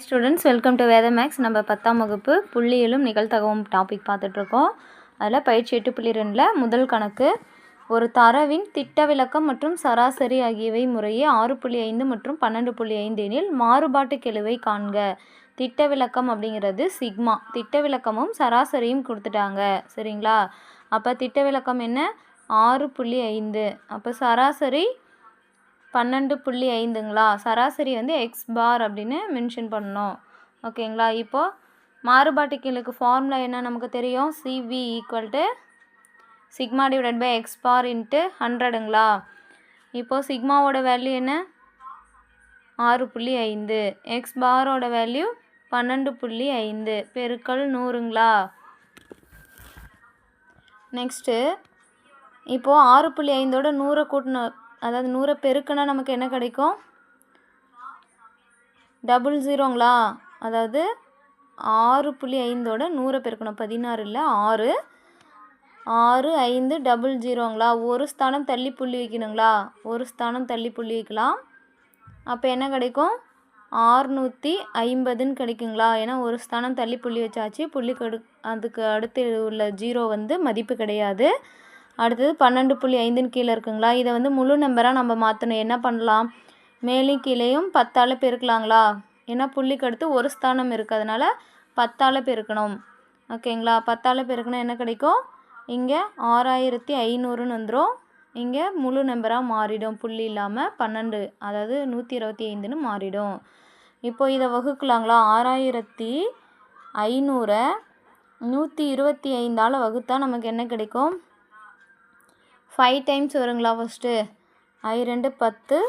Students welcome to வேத maths. நம்ம 10ஆம் வகுப்பு புள்ளியியலும் நிகழ்தகவும் டாபிக் பார்த்துட்ருக்கோம். அதில் பயிற்சி 8.2 முதல் கணக்கு, ஒரு தரவின் திட்ட விலக்கம் மற்றும் சராசரி ஆகியவை முறையே 6.5 மற்றும் 12.5 எனில் மாறுபாட்டு கெழுவை காண்க. திட்ட விலக்கம் அப்படிங்கிறது சிக்மா, திட்ட விலக்கமும் சராசரியும் கொடுத்துட்டாங்க. சரிங்களா? அப்போ திட்ட விலக்கம் என்ன? 6.5. அப்போ சராசரி 12.5ங்களா? சராசரி வந்து எக்ஸ் பார் அப்படின்னு மென்ஷன் பண்ணணும். ஓகேங்களா? இப்போது மாறுபாட்டு கெழுக்கு ஃபார்முலா என்ன நமக்கு தெரியும்? CV equal to sigma divided by x bar into 100ங்களா? இப்போது சிக்மாவோட வேல்யூ என்ன? 6.5. எக்ஸ் பாரோட வேல்யூ 12.5 பெருக்கல் 100ங்களா? நெக்ஸ்ட்டு இப்போது 6.5ஓட 100 கூட்டணும், அதாவது 100 பெருக்குனா நமக்கு என்ன கிடைக்கும்? 00ங்களா? அதாவது 6.5ஓட 100 பெருக்கணும், 16 இல்லை 6, 6500ங்களா? ஒரு ஸ்தானம் தள்ளி புள்ளி வைக்கணுங்களா? ஒரு ஸ்தானம் தள்ளி புள்ளி வைக்கலாம். அப்போ என்ன கிடைக்கும்? 650ன்னு கிடைக்குங்களா? ஏன்னா ஒரு ஸ்தானம் தள்ளி புள்ளி வச்சாச்சு, அதுக்கு அடுத்து உள்ள 0 வந்து மதிப்பு கிடையாது. அடுத்தது 12.5ன்னு கீழே இருக்குங்களா? இதை வந்து முழு நம்பராக நம்ம மாற்றணும். என்ன பண்ணலாம்? மேலும் கீழேயும் 10ஆல் பெருக்கலாங்களா? ஏன்னா புள்ளிக்கு அடுத்து ஒரு ஸ்தானம் இருக்குது, அதனால் 10ஆல் பெருக்கணும். ஓகேங்களா? 10ஆல் பெருக்கணும் என்ன கிடைக்கும்? இங்கே 6500ன்னு வந்துடும். இங்கே முழு நம்பராக மாறிடும், புள்ளி இல்லாமல் 12, அதாவது 125ன்னு மாறிடும். இப்போ இதை வகுக்கலாங்களா? 6500 125ஆல் வகுத்தா நமக்கு என்ன கிடைக்கும்? 5 டைம்ஸ் வருங்களா? ஃபஸ்ட்டு I 2 10,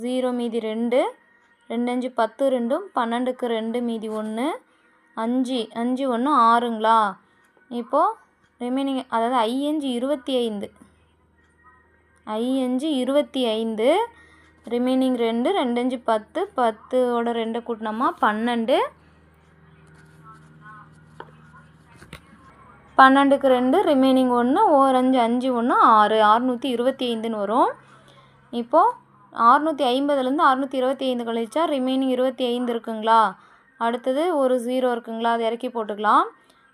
0 மீதி 2, 2 5 10, 2 12க்கு 2 மீதி 1, 5 5 1 6ங்களா? இப்போது ரிமைனிங், அதாவது I 25, ரிமைனிங் 2, 2 5 10, 10ஓட 2 கூட்டினோமா 12, 12க்கு 2, ரிமைனிங் 1, 1 5 5 1 6, 625ன்னு வரும். இப்போது 650லேருந்து 625 கழிச்சா ரிமைனிங் 25 இருக்குங்களா? அடுத்தது ஒரு 0 இருக்குங்களா? அது இறக்கி போட்டுக்கலாம்.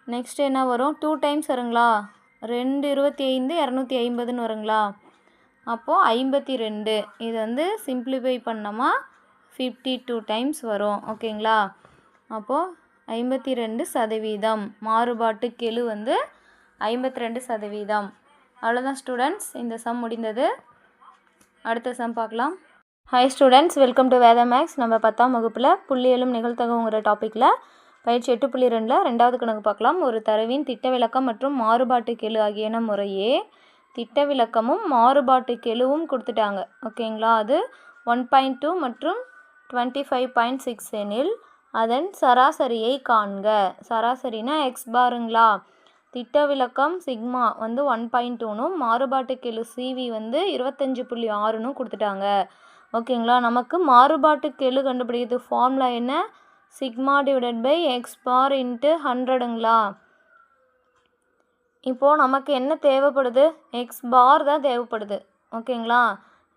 நெக்ஸ்ட் என்ன வரும்? 2 டைம்ஸ் வருங்களா? 2 25 250ன்னு வருங்களா? அப்போது 52. இது வந்து சிம்பிளிஃபை பண்ணோமா 52 டைம்ஸ் வரும். ஓகேங்களா? அப்போது 52%. மாறுபாட்டு கெழு வந்து 52%. அவ்வளோதான் ஸ்டூடெண்ட்ஸ், இந்த சம் முடிந்தது. அடுத்த சம் பார்க்கலாம். ஹாய் ஸ்டூடெண்ட்ஸ், வெல்கம் டு வேத மேக்ஸ். நம்ம 10ஆம் வகுப்பில் புள்ளியியலும் நிகழ்தகவுங்கிற டாப்பிக்கில் பயிற்சி 8.2 ரெண்டாவது கணக்கு பார்க்கலாம். ஒரு தரவின் திட்ட விலக்கம் மற்றும் மாறுபாட்டு கெழு ஆகியன முறையே திட்ட விலக்கமும் மாறுபாட்டு கெழுவும் கொடுத்துட்டாங்க. ஓகேங்களா? அது 1.2 மற்றும் 25.6 எனில் அதன் சராசரியை காண்க. சராசரினா எக்ஸ் பாருங்களா? திட்ட விலக்கம் சிக்மா வந்து 1.2னும் மாறுபாட்டு கெழு சிவி வந்து 25.6ன்னு கொடுத்துட்டாங்க. ஓகேங்களா? நமக்கு மாறுபாட்டு கெழு கண்டுபிடிக்கிறது ஃபார்முலா என்ன? Sigma divided by x bar into 100ங்களா? இப்போது நமக்கு என்ன தேவைப்படுது? எக்ஸ் பார் தான் தேவைப்படுது. ஓகேங்களா?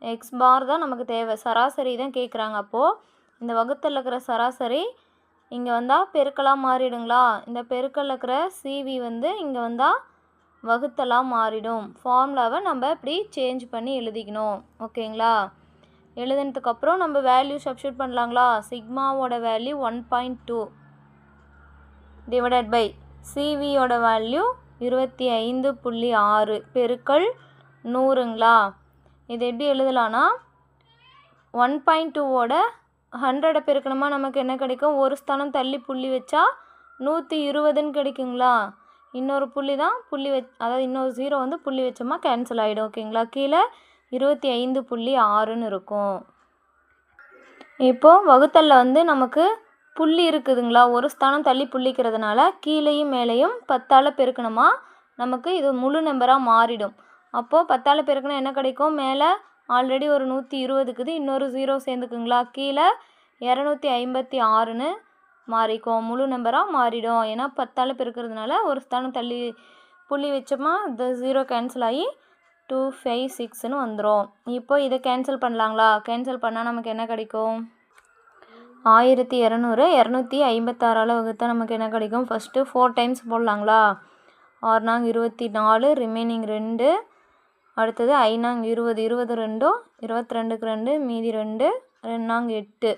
எக்ஸ் பார் தான் நமக்கு தேவை, சராசரி தான் கேட்குறாங்க. அப்போது இந்த வகுத்தில் இருக்கிற சராசரி இங்கே வந்தால் பெருக்கலாக மாறிடுங்களா? இந்த பெருக்கல் இருக்கிற சிவி வந்து இங்கே வந்தால் வகுத்தலாக மாறிடும். ஃபார்முலாவை நம்ம இப்படி சேஞ்ச் பண்ணி எழுதிக்கணும். ஓகேங்களா? எழுதுனதுக்கப்புறம் நம்ம வேல்யூ சப்ஸ்டியூட் பண்ணலாங்களா? சிக்மாவோட வேல்யூ 1.2 டிவைடட் பை சிவியோட வேல்யூ 25.6 பெருக்கல் 100ங்களா? இது எப்படி எழுதலான்னா 1.2ஓட 100 பெருக்கணுமா நமக்கு என்ன கிடைக்கும்? ஒரு ஸ்தானம் தள்ளி புள்ளி வச்சா 120ன்னு கிடைக்குங்களா? இன்னொரு புள்ளி தான் அதாவது இன்னொரு 0 வந்து புள்ளி வச்சோமா கேன்சல் ஆகிடும். ஓகேங்களா? கீழே 25.6ன்னு இருக்கும். இப்போது வகுத்தலில் வந்து நமக்கு புள்ளி இருக்குதுங்களா? ஒரு ஸ்தானம் தள்ளி புள்ளிக்கிறதுனால கீழேயும் மேலேயும் 10ஆல் பெருக்கணுமா நமக்கு இது முழு நம்பராக மாறிடும். அப்போது 10ஆல் பெருக்கணும் என்ன கிடைக்கும்? மேலே ஆல்ரெடி ஒரு 120 இருக்குது, இன்னொரு 0 சேர்ந்துக்குங்களா? கீழே 256ன்னு மாறிக்கும், முழு நம்பராக மாறிடும். ஏன்னா 10ஆல் பெருக்கிறதுனால ஒரு ஸ்தானம் தள்ளி புள்ளி வச்சோமா இந்த 0 கேன்சல் ஆகி 256ன்னு வந்துடும். இப்போ இதை கேன்சல் பண்ணலாங்களா? கேன்சல் பண்ணால் நமக்கு என்ன கிடைக்கும்? 1200 256 வகுத்தா நமக்கு என்ன கிடைக்கும்? First 4 times போடலாங்களா? 6 24 ரிமைனிங் 2, அடுத்தது 5 20 20 ரெண்டும் 22க்கு 2 மீதி 2 2 8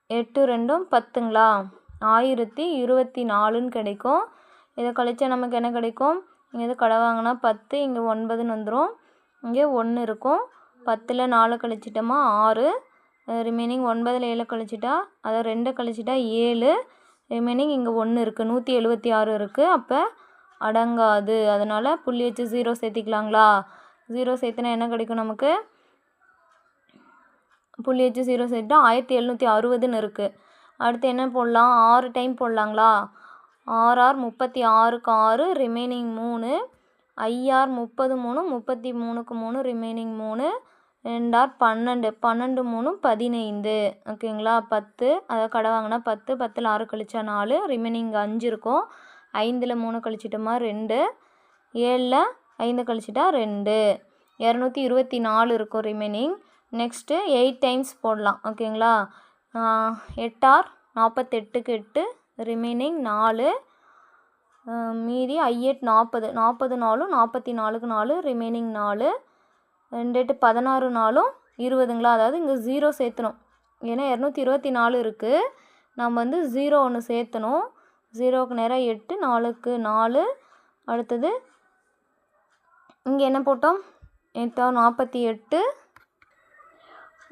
8 ரெண்டும் 10ங்களா? 1024ன்னு கிடைக்கும். இதை கழிச்சா நமக்கு என்ன கிடைக்கும்? இங்கே இது கடை வாங்கினா 10, இங்கே 9ன்னு வந்துடும், இங்கே 1 இருக்கும். 10ல் 4 கழிச்சிட்டோமா 6, ரிமைனிங் 9ல் 7 கழிச்சிட்டா, அதை 2 கழிச்சிட்டா 7, ரிமைனிங் இங்கே 1 இருக்குது, 176 இருக்குது. அப்போ அடங்காது. அதனால் புள்ளி வச்சு 0 சேர்த்திக்கலாங்களா? 0 சேர்த்துனா என்ன கிடைக்கும் நமக்கு? புள்ளி வச்சு 0 சேர்த்துட்டா 1760ன்னு இருக்குது. அடுத்து என்ன போடலாம்? 6 டைம் போடலாங்களா? 6 36க்கு 6, remaining 3, 5 33 33க்கு 3, remaining 3, 2 12 12 3 15. ஓகேங்களா? 10, அதை கடை வாங்கினா 10, 10ல் 6 கழிச்சா 4, ரிமைனிங் 5 இருக்கும். 5ல் 3 கழிச்சிட்டோமா 2, 7ல் 5 கழிச்சிட்டா 2, 224 இருக்கும் ரிமைனிங். நெக்ஸ்ட்டு 8 டைம்ஸ் போடலாம். ஓகேங்களா? 8 48க்கு 8, ரிமைனிங் 4, மீதி 8 40 40 4 44க்கு 4, ரிமைனிங் 4, 2 8 16 4 20ங்களா? அதாவது இங்கே 0 சேர்த்தணும். ஏன்னா 224 இருக்குது, நம்ம வந்து 0 ஒன்று சேர்த்தணும். 0க்கு நேராக 8, 4க்கு 4, அடுத்தது இங்கே என்ன போட்டோம்? 8 48,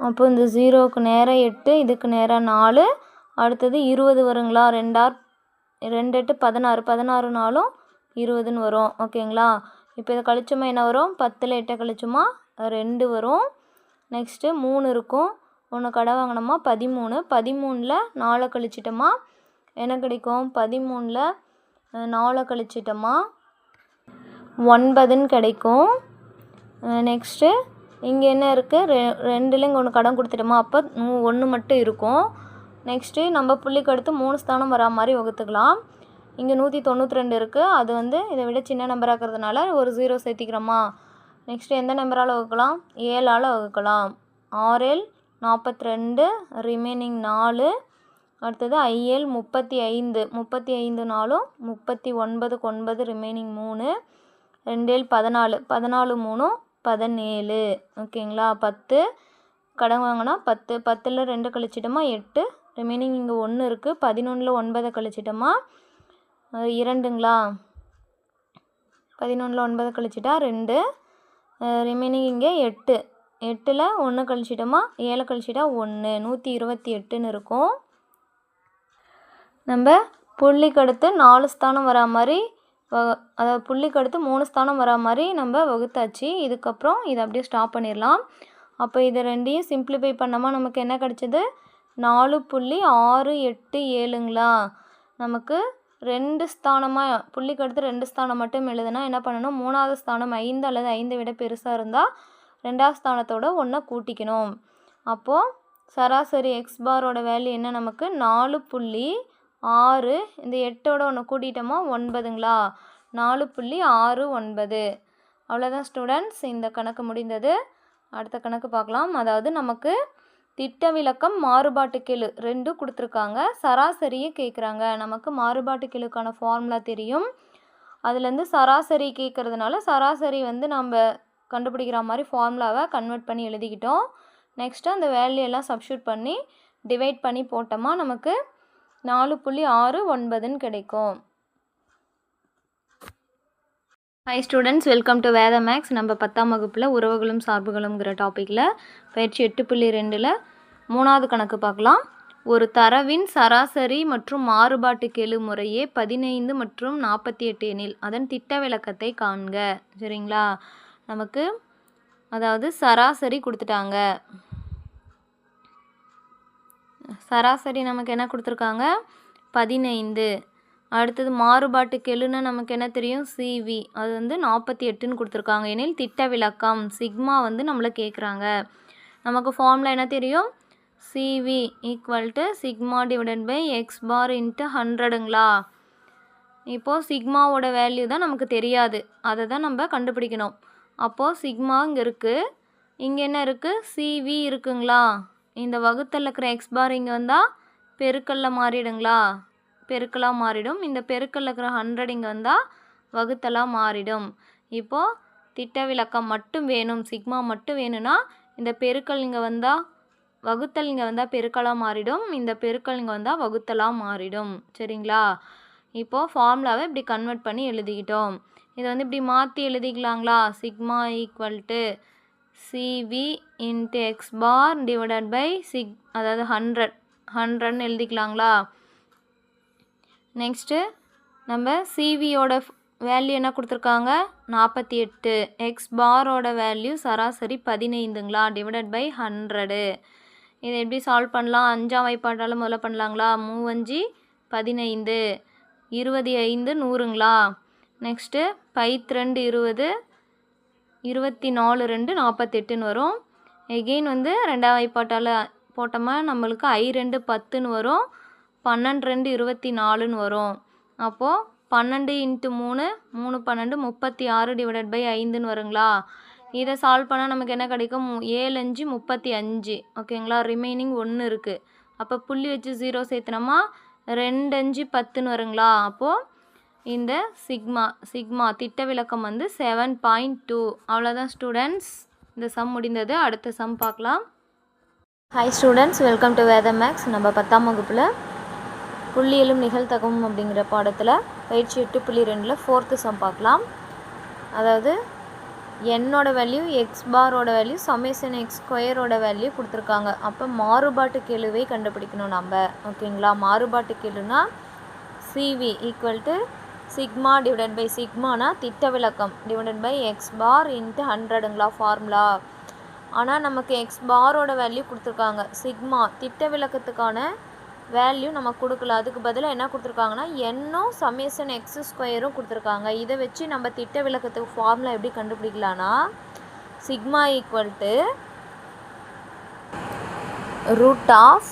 அப்போ இந்த 0க்கு நேராக 8, இதுக்கு நேராக 4, அடுத்தது 20 வருங்களா? 2 8 16 16 4 20ன்னு வரும். ஓகேங்களா? இப்போ இதை கழிச்சோமா என்ன வரும்? 10ல் 8 கழிச்சோமா 2 வரும். நெக்ஸ்ட்டு 3 இருக்கும், ஒன்று கடை வாங்கினோமா 13, 13ல் 4 கழிச்சிட்டோமா என்ன கிடைக்கும்? 13ல் 4 கழிச்சிட்டோமா 9ன்னு கிடைக்கும். நெக்ஸ்ட்டு இங்கே என்ன இருக்குது? 2ல் இங்கே ஒன்று கடன் கொடுத்துட்டோமா, அப்போ 1 மட்டும் இருக்கும். நெக்ஸ்ட்டு நம்ம புள்ளிக்கு அடுத்து 3 ஸ்தானம் வரா மாதிரி வகுத்துக்கலாம். இங்கே 192 இருக்குது, அது வந்து இதை விட சின்ன நம்பராக இருக்கிறதுனால ஒரு 0 சேர்த்திக்கிறோமா. நெக்ஸ்ட்டு எந்த நம்பரால் வகுக்கலாம்? 7ஆல் வகுக்கலாம். 6 42, ரிமைனிங் 4, அடுத்தது 5 35 35 4 39க்கு 9, ரிமைனிங் 3, 2 14 14 3 17. ஓகேங்களா? 10 கடன் வாங்கினா 10, 10ல் 2 கழிச்சிட்டோமா 8, ரிமைனிங் இங்கே 1 இருக்குது. 11ல் 9 கழிச்சிட்டோமா 2ங்களா? 11ல் 9 கழிச்சிட்டா 2, ரிமைனிங் இங்கே 8, 8ல் 1 கழிச்சிட்டோமா 7 கழிச்சிட்டா 1, 128ன்னு இருக்கும். நம்ம புள்ளிக்கு அடுத்து 4 ஸ்தானம் வரா மாதிரி அதாவது புள்ளிக்கு அடுத்து 3 ஸ்தானம் வரா மாதிரி நம்ம வகுத்தாச்சு. இதுக்கப்புறம் இதை அப்படியே ஸ்டாப் பண்ணிடலாம். அப்போ இதை ரெண்டையும் சிம்பிளிஃபை பண்ணாமல் நமக்கு என்ன கிடச்சிது? 4.687ங்களா? நமக்கு 2 ஸ்தானமாக புள்ளிக்கு அடுத்து 2 ஸ்தானம் மட்டும் எழுதுனா என்ன பண்ணணும்? 3வது ஸ்தானம் 5 அல்லது 5 விட பெருசாக இருந்தால் 2வது ஸ்தானத்தோட 1 கூட்டிக்கணும். அப்போது சராசரி எக்ஸ் பாரோட வேல்யூ என்ன நமக்கு? 4.6, இந்த 8ஓட 1 கூட்டிட்டோமா 9ங்களா? 4.69. அவ்வளோதான் ஸ்டூடெண்ட்ஸ், இந்த கணக்கு முடிந்தது. அடுத்த கணக்கு பார்க்கலாம். அதாவது நமக்கு திட்ட விலக்கம் மாறுபாட்டு கெழு 2 கொடுத்துருக்காங்க, சராசரியை கேட்குறாங்க. நமக்கு மாறுபாட்டு கெழுக்கான ஃபார்முலா தெரியும், அதுலேருந்து சராசரி கேட்குறதுனால சராசரி வந்து நம்ம கண்டுபிடிக்கிற மாதிரி ஃபார்முலாவை கன்வெர்ட் பண்ணி எழுதிக்கிட்டோம். நெக்ஸ்ட்டு அந்த வேல்யூ எல்லாம் சப்ஸ்டியூட் பண்ணி டிவைட் பண்ணி போட்டோமா நமக்கு 4.69ன்னு கிடைக்கும். ஹாய் ஸ்டூடெண்ட்ஸ், வெல்கம் டு வேத மேக்ஸ். நம்ம 10ஆம் வகுப்பில் உறவுகளும் சார்புகளுங்கிற டாப்பிக்கில் பயிற்சி 8.2ல் 3வது கணக்கு பார்க்கலாம். ஒரு தரவின் சராசரி மற்றும் மாறுபாட்டு கெழு முறையே 15 மற்றும் 48 எனில் அதன் திட்ட விலக்கத்தை காண்க. சரிங்களா? நமக்கு அதாவது சராசரி கொடுத்துட்டாங்க. சராசரி நமக்கு என்ன கொடுத்துருக்காங்க? 15. அடுத்தது மாறுபாட்டு கெழுன்னா நமக்கு என்ன தெரியும்? சிவி, அது வந்து 48ன்னு கொடுத்துருக்காங்க. எனில் திட்ட விலக்கம் சிக்மா வந்து நம்மளை கேட்குறாங்க. நமக்கு ஃபார்முலா என்ன தெரியும்? CV equal to sigma divided by x bar into 100ங்களா? இப்போது சிக்மாவோட வேல்யூ தான் நமக்கு தெரியாது, அதை தான் நம்ம கண்டுபிடிக்கணும். அப்போது சிக்மா இங்கே இருக்குது, இங்கே என்ன இருக்குது? சிவி இருக்குங்களா? இந்த வகுத்தலில் இருக்கிற எக்ஸ் பார் இங்கே வந்தால் பெருக்கல்ல மாறிடுங்களா, பெருக்கலாக மாறிடும். இந்த பெருக்கல்ல இருக்கிற 100 இங்கே வந்தால் வகுத்தலாக மாறிடும். இப்போது திட்ட விலக்கம் மட்டும் வேணும், சிக்மா மட்டும் வேணும்னா இந்த பெருக்கல் இங்கே வந்தால் வகுத்தல் இங்கே வந்தால் பெருக்கலாக மாறிடும், இந்த பெருக்கல் இங்கே வந்தால் வகுத்தலாக மாறிடும். சரிங்களா? இப்போது ஃபார்முலாவை இப்படி கன்வெர்ட் பண்ணி எழுதிக்கிட்டோம். இதை வந்து இப்படி மாற்றி எழுதிக்கலாங்களா, sigma equal to CV into x bar divided by அதாவது 100ன்னு எழுதிக்கலாங்களா. நெக்ஸ்ட்டு நம்ம சிவியோட வேல்யூ என்ன கொடுத்துருக்காங்க, 48. எக்ஸ் பாரோட வேல்யூ சராசரி 15ங்களா, டிவைடட் பை 100. இதை எப்படி சால்வ் பண்ணலாம், 5ஆம் வாய்ப்பாட்டால் முதல்ல பண்ணலாங்களா. 3 5 15, 25 100ங்களா. நெக்ஸ்ட்டு 5 2 20, 24 2 48ன்னு வரும். எகெயின் வந்து 2ஆம் வாய்ப்பாட்டால் போட்டோமா நம்மளுக்கு I2 10ன்னு வரும், 12 2 24ன்னு வரும். அப்போது 12 × 3 3 12 36 டிவைடட் பை 5ன்னு வருங்களா. இதை சால்வ் பண்ணால் நமக்கு என்ன கிடைக்கும், 7 5 35. ஓகேங்களா. ரிமைனிங் 1 இருக்குது. அப்போ புள்ளி வச்சு 0 சேர்த்துனோமா 2 5 10ன்னு வருங்களா. அப்போது இந்த சிக்மா திட்ட விலக்கம் வந்து 7.2. அவ்வளோதான் ஸ்டூடெண்ட்ஸ், இந்த சம் முடிந்தது. அடுத்த சம் பார்க்கலாம். ஹாய் ஸ்டூடெண்ட்ஸ், வெல்கம் டு வேத மேக்ஸ். நம்ம 10ஆம் வகுப்பில் புள்ளியியலும் நிகழ்தகவும் அப்படிங்கிற பாடத்தில் பயிற்சி 8.2ல் 4th சம் பார்க்கலாம். அதாவது என்னோட வேல்யூ எக்ஸ் பாரோட வேல்யூ சமேஷன் எக்ஸ் ஸ்கொயரோட வேல்யூ கொடுத்துருக்காங்க. அப்போ மாறுபாட்டு கெழுவை கண்டுபிடிக்கணும் நம்ம. ஓகேங்களா. மாறுபாட்டு கெழுனா CV equal to sigma divided by சிக்மானா திட்ட விலக்கம் divided by x bar into 100ங்களா ஃபார்முலா. ஆனால் நமக்கு எக்ஸ் பாரோட வேல்யூ கொடுத்துருக்காங்க, சிக்மா திட்ட விலக்கத்துக்கான வேல்யூ நம்ம கொடுக்கல. அதுக்கு பதிலாக என்ன கொடுத்துருக்காங்கன்னா என்னும் சமேஷன் எக்ஸ் ஸ்கொயரும் கொடுத்துருக்காங்க. இதை வச்சு நம்ம திட்ட விலக்கத்துக்கு ஃபார்முலா எப்படி கண்டுபிடிக்கலான்னா sigma equal to root of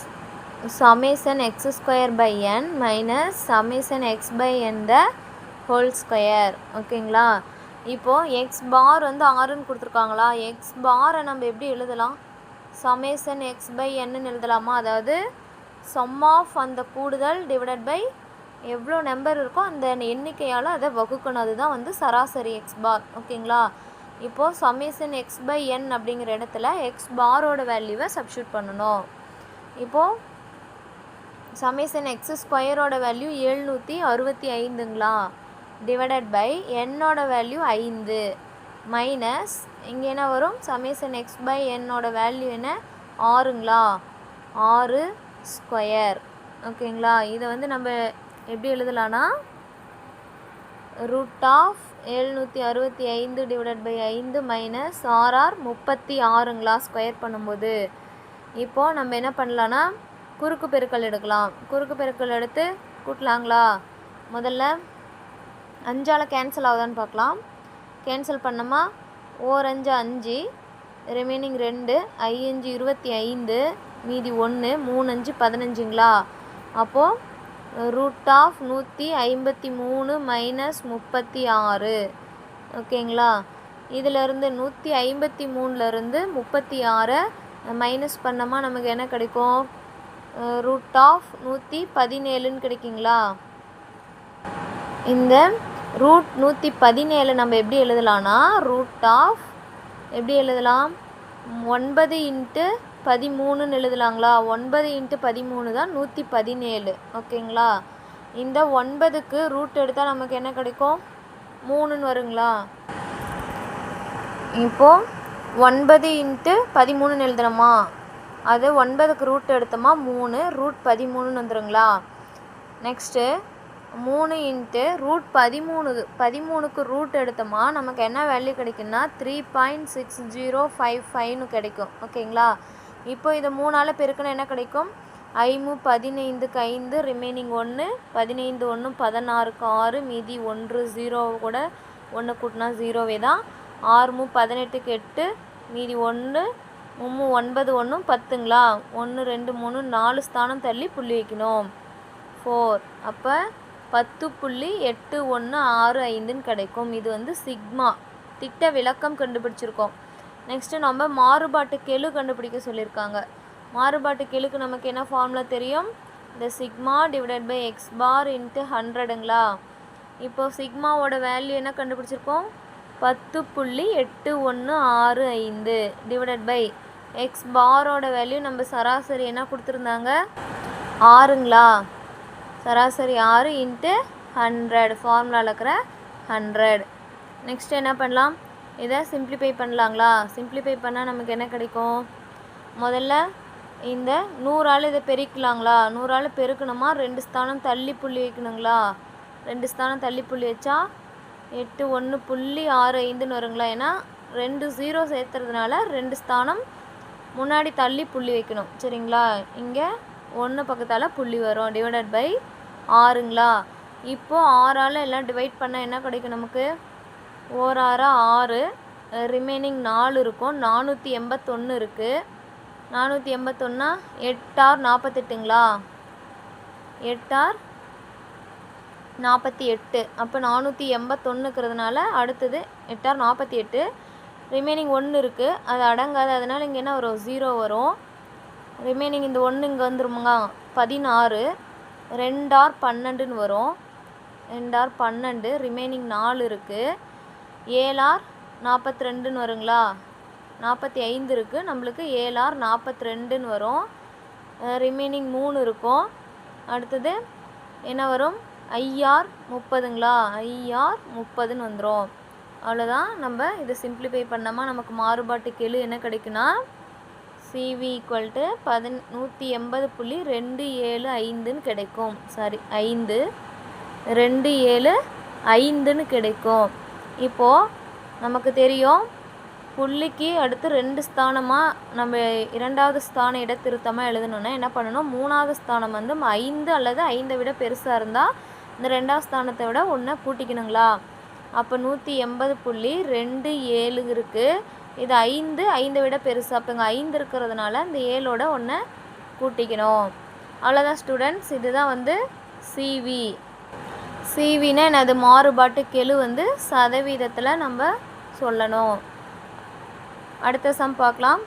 summation x square by n minus summation x by n the whole square. ஓகேங்களா. இப்போது எக்ஸ் பார் வந்து 6ன்னு கொடுத்துருக்காங்களா, எக்ஸ் பாரை நம்ம எப்படி எழுதலாம், சமேஷன் எக்ஸ் பை என்னன்னு எழுதலாமா. அதாவது சம் ஆஃப் அந்த கூடுதல் டிவைடட் பை எவ்வளோ நம்பர் இருக்கோ அந்த எண்ணிக்கையால் அதை வகுக்கணும். அதுதான் வந்து சராசரி எக்ஸ் பார். ஓகேங்களா. இப்போது சமேஷன் எக்ஸ் பை என் அப்படிங்கிற இடத்துல எக்ஸ் பாரோட வேல்யூவை சப்ஸ்டியூட் பண்ணணும். இப்போது சமேஷன் எக்ஸ் ஸ்கொயரோட வேல்யூ 765ங்களா, டிவைடட் பை என்னோட வேல்யூ 5 மைனஸ் இங்கே என்ன வரும், சமேஷன் எக்ஸ் பை என்னோட வேல்யூ என்ன 6ங்களா, 6 ஸ்கொயர். ஓகேங்களா. இதை வந்து நம்ம எப்படி எழுதலான்னா root of 765 divided by 5 minus 36ங்களா ஸ்கொயர் பண்ணும்போது. இப்போது நம்ம என்ன பண்ணலான்னா குறுக்கு பெருக்கல் எடுக்கலாம். குறுக்கு பெருக்கல் எடுத்து கூட்டலாங்களா. முதல்ல 5ஆல் கேன்சல் ஆகுதான்னு பார்க்கலாம். கேன்சல் பண்ணோமா 4 5 5, ரிமைனிங் 2, 5 25, மீதி 1, 3 5 15ங்களா. அப்போது ரூட் ஆஃப் 153 மைனஸ் 36. ஓகேங்களா. இதிலேருந்து 153லேருந்து 36 மைனஸ் பண்ணோமா நமக்கு என்ன கிடைக்கும், ரூட் ஆஃப் 117ன்னு கிடைக்குங்களா. இந்த ரூட் 117 நம்ம எப்படி எழுதலாம்னா ரூட் ஆஃப் எப்படி எழுதலாம், 9 × 13ன்னு எழுதலாங்களா. 9 × 13 தான் 117. ஓகேங்களா. இந்த 9க்கு ரூட் எடுத்தால் நமக்கு என்ன கிடைக்கும், 3ன்னு வருங்களா. இப்போது 9 × 13ன்னு எழுதுகிறோமா, அது 9க்கு ரூட் எடுத்தோமா 3, ரூட் 13ன்னு வந்துடுங்களா. நெக்ஸ்ட்டு 3 × ரூட் 13க்கு ரூட் எடுத்தோமா நமக்கு என்ன வேல்யூ கிடைக்குன்னா 3.6055ன்னு கிடைக்கும். ஓகேங்களா. இப்போ இதை 3ஆல் பெருக்கினா என்ன கிடைக்கும், 5 15க்கு 5, ரிமைனிங் 1, 15 1 16க்கு 6, மீதி 1 0 கூட 1 கூட்டினா 0வே தான். 6 18க்கு 8, மீதி 1, 9 1 10ங்களா. 1 2 3 4 ஸ்தானம் தள்ளி புள்ளி வைக்கணும் 4. அப்போ 10.8165ன்னு கிடைக்கும். இது வந்து சிக்மா திட்ட விலக்கம் கண்டுபிடிச்சிருக்கோம். நெக்ஸ்ட்டு நம்ம மாறுபாட்டு கெழு கண்டுபிடிக்க சொல்லியிருக்காங்க. மாறுபாட்டு கெழுக்கு நமக்கு என்ன ஃபார்முலா தெரியும்? இந்த sigma divided by x bar into 100ங்களா. இப்போ சிக்மாவோட வேல்யூ என்ன கண்டுபிடிச்சிருக்கோம்? 10.8165 டிவைடட் பை எக்ஸ் பாரோட வேல்யூ நம்ம சராசரி என்ன கொடுத்துருந்தாங்க? 6ங்களா. சராசரி 6 இன்ட்டு 100 ஃபார்முலாவில் இருக்கிற 100. நெக்ஸ்ட் என்ன பண்ணலாம்? இதை சிம்ப்ளிஃபை பண்ணலாங்களா. சிம்ப்ளிஃபை பண்ணால் நமக்கு என்ன கிடைக்கும்? முதல்ல இந்த 100ஆல் இதை பெருக்கலாங்களா. 100ஆல் பெருக்கணுமா 2 ஸ்தானம் தள்ளி புள்ளி வைக்கணுங்களா. 2 ஸ்தானம் தள்ளி புள்ளி வச்சா 81.65ன்னு வருங்களா. ஏன்னா 2 0 சேர்த்துறதுனால 2 ஸ்தானம் முன்னாடி தள்ளி புள்ளி வைக்கணும். சரிங்களா. இங்கே 1 பக்கத்தால் புள்ளி வரும். டிவைடட் பை 6ங்களா. இப்போது 6ஆல் எல்லாம் டிவைட் பண்ணால் என்ன கிடைக்கும் நமக்கு? 1 6 6, ரிமைனிங் 4 இருக்கும். 481 இருக்குது. 481 8 6 48ங்களா. 8 6 48. அப்போ 481ங்கிறதுனால அடுத்தது 8 6 48, ரிமைனிங் 1 இருக்குது. அது அடங்காது. அதனால் இங்கே என்ன வரும்? 0 வரும். ரிமைனிங் இந்த 1 இங்கே வந்துருமுங்க. 16, 2 6 12ன்னு வரும். 2 6 12, ரிமைனிங் 4 இருக்குது. 7 6 42ன்னு வருங்களா. 45 இருக்குது. நம்மளுக்கு 7 6 42ன்னு வரும். ரிமைனிங் 3 இருக்கும். அடுத்தது என்ன வரும்? IR 30ங்களா. IR 30ன்னு வந்துடும். அவ்வளோதான். நம்ம இதை சிம்ப்ளிஃபை பண்ணோமா நமக்கு மாறுபாட்டு கெழு என்ன கிடைக்குன்னா CV = 180.275ன்னு கிடைக்கும். சாரி 5 275ன்னு கிடைக்கும். இப்போது நமக்கு தெரியும் புள்ளிக்கு அடுத்து 2 ஸ்தானமாக நம்ம 2வது ஸ்தானம் இடத்திருத்தமாக எழுதணுன்னா என்ன பண்ணணும்? 3வது ஸ்தானம் வந்து 5 அல்லது 5 விட பெருசாக இருந்தால் இந்த 2வது ஸ்தானத்தை விட 1 கூட்டிக்கணுங்களா. அப்போ 180.27 இருக்குது. இது 5 5 விட பெருசு. அப்போ இங்கே 5 இருக்கிறதுனால இந்த 7ஓட 1 கூட்டிக்கணும். அவ்வளோதான் ஸ்டூடெண்ட்ஸ். இதுதான் வந்து சிவின்னா என்னது? மாறுபாட்டு கெழு வந்து சதவீதத்தில் நம்ம சொல்லணும். அடுத்த சம் பார்க்கலாம்.